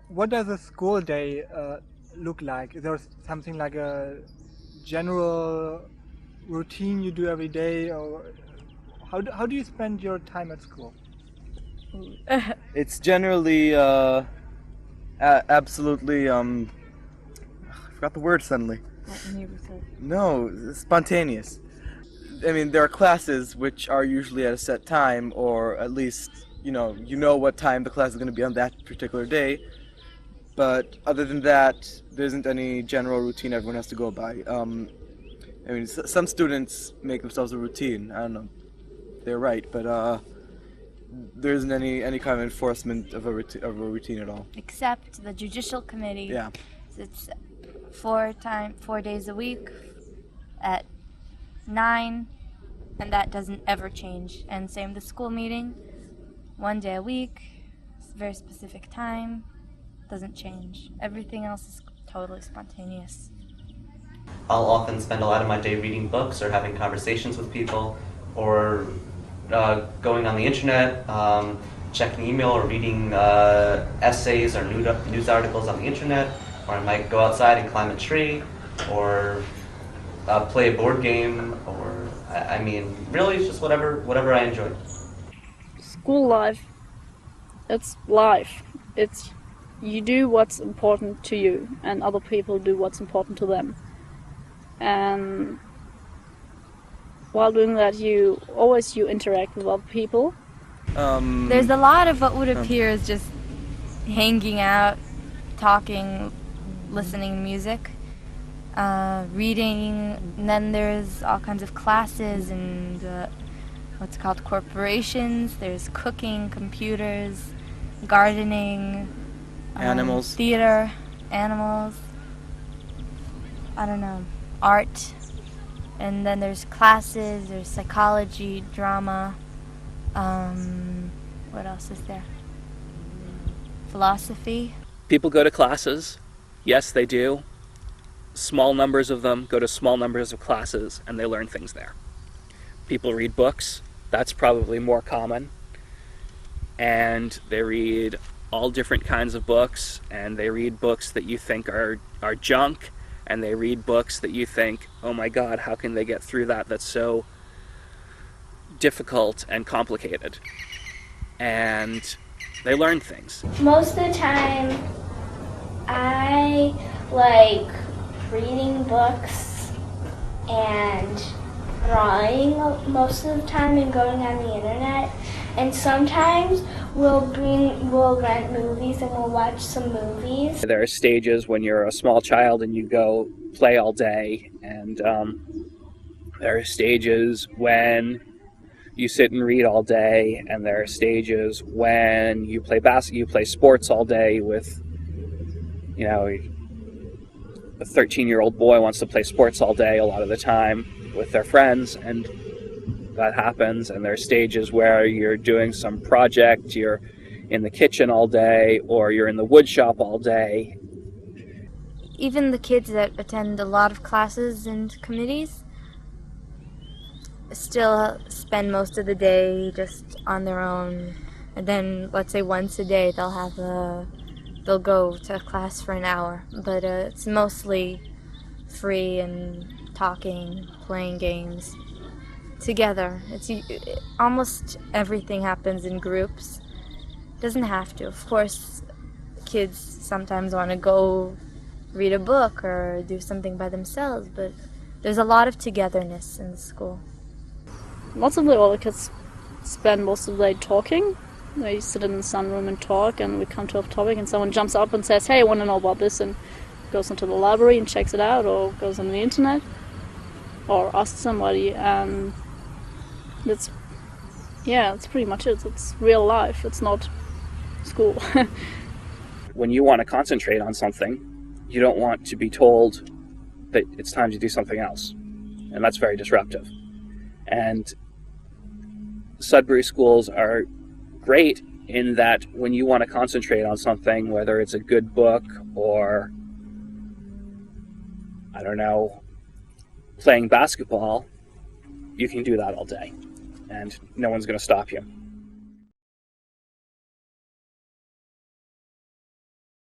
What does a school day look like? Is there something like a general routine you do every day, or how do you spend your time at school? It's generally absolutely I forgot the word suddenly. No, spontaneous. I mean, there are classes which are usually at a set time, or at least you know what time the class is going to be on that particular day. But other than that, there isn't any general routine everyone has to go by. I mean, some students make themselves a routine. I don't know, they're right, but there isn't any kind of enforcement of a routine at all. Except the judicial committee. Yeah. It's 4 days a week at 9, and that doesn't ever change. And same the school meeting, 1 day a week, very specific time, doesn't change. Everything else is totally spontaneous. I'll often spend a lot of my day reading books or having conversations with people, or going on the internet, checking email or reading essays or news articles on the internet, or I might go outside and climb a tree, or play a board game, or I mean, really, it's just whatever I enjoy. School life, it's life. It's you do what's important to you, and other people do what's important to them. And while doing that, you interact with other people. There's a lot of what would appear as just hanging out, talking, listening to music, reading, and then there's all kinds of classes and what's called corporations. There's cooking, computers, gardening, Animals. theater, animals, I don't know, art, and then there's classes, there's psychology, drama, what else is there? Philosophy. People go to classes. Yes, they do. Small numbers of them go to small numbers of classes, and they learn things there. People read books. That's probably more common. And they read all different kinds of books, and they read books that you think are junk, and they read books that you think, oh my God, how can they get through that? That's so difficult and complicated. And they learn things. Most of the time, I like reading books and drawing most of the time and going on the internet. And sometimes we'll rent movies and we'll watch some movies. There are stages when you're a small child and you go play all day, and there are stages when you sit and read all day, and there are stages when you play sports all day with, a 13-year-old boy wants to play sports all day a lot of the time with their friends, and that happens. And there are stages where you're doing some project, you're in the kitchen all day, or you're in the wood shop all day. Even the kids that attend a lot of classes and committees still spend most of the day just on their own, and then let's say once a day they'll go to class for an hour, but it's mostly free and talking, playing games together. Almost everything happens in groups. Doesn't have to. Of course, kids sometimes want to go read a book or do something by themselves, but there's a lot of togetherness in the school. Lots of the older kids spend most of the day talking. They sit in the sunroom and talk, and we come to a topic and someone jumps up and says, hey, I want to know about this, and goes into the library and checks it out, or goes on the internet, or asks somebody, and that's pretty much it. It's real life, it's not school. When you want to concentrate on something, you don't want to be told that it's time to do something else, and that's very disruptive. And Sudbury schools are great in that when you want to concentrate on something, whether it's a good book or, I don't know, playing basketball, you can do that all day, and no one's going to stop you.